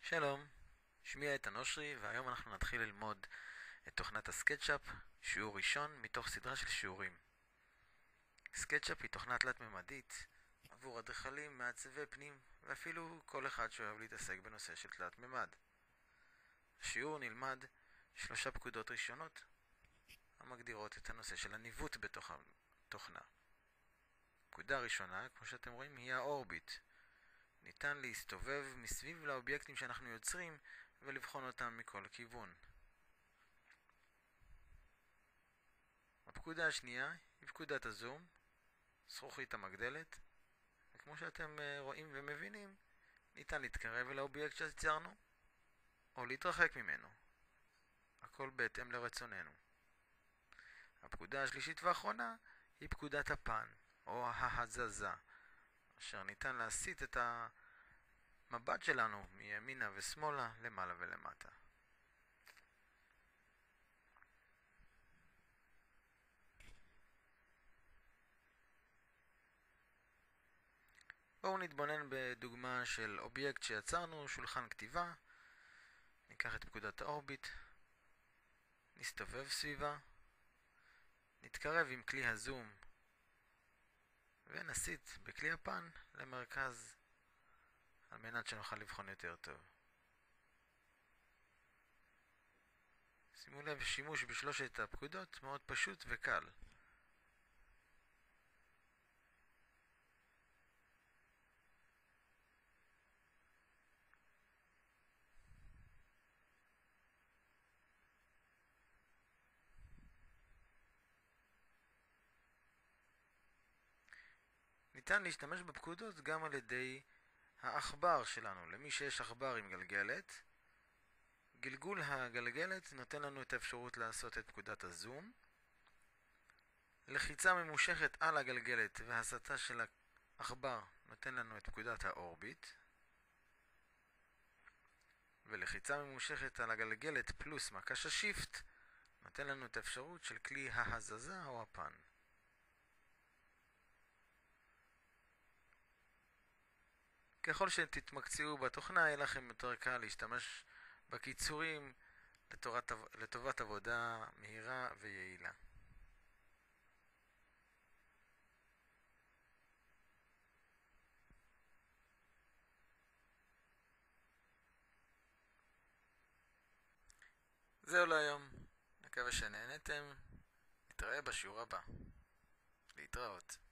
שלום, שמי איתן אושרי, והיום אנחנו נתחיל ללמוד את תוכנת הסקטשאפ, שיעור ראשון מתוך סדרה של שיעורים. סקטשאפ היא תוכנה תלת-ממדית עבור אדריכלים, מעצבי פנים, ואפילו כל אחד שאוהב להתעסק בנושא של תלת-ממד. השיעור נלמד 3 פקודות ראשונות המגדירות את הנושא של הניווט בתוך התוכנה. פקודה ראשונה, כמו שאתם רואים, היא האורביט. ניתן להסתובב מסביב לאובייקטים שאנחנו יוצרים ולבחון אותם מכל כיוון. הפקודה השנייה היא פקודת הזום, זכוכית המגדלת, וכמו שאתם רואים ומבינים, ניתן להתקרב אל האובייקט שיצרנו או להתרחק ממנו, הכל בהתאם לרצוננו. הפקודה השלישית והאחרונה היא פקודת הפן או ההזזה, אשר ניתן להסיט את המבט שלנו מימינה ושמאלה, למעלה ולמטה. בואו נתבונן בדוגמה של אובייקט שיצרנו, שולחן כתיבה. ניקח את פקודת האורביט, נסתובב סביבה, נתקרב עם כלי הזום ונסיט בכלי הפן למרכז על מנת שנוכל לבחון יותר טוב. שימו לב, שימוש בשלושת הפקודות מאוד פשוט וקל. ניתן להשתמש בפקודות גם על ידי העכבר שלנו. למי שיש עכבר עם גלגלת, גלגול הגלגלת נותן לנו את האפשרות לעשות את פקודת הזום. לחיצה ממושכת על הגלגלת והסטה של העכבר נותן לנו את פקודת האורביט. ולחיצה ממושכת על הגלגלת פלוס מקש השיפט נותן לנו את האפשרות של כלי ההזזה או הפן. ככל שתתמקצעו בתוכנה, יהיה לכם יותר קל להשתמש בקיצורים לטובת עבודה מהירה ויעילה. זהו להיום. מקווה שנהנתם. נתראה בשיעור הבא. להתראות.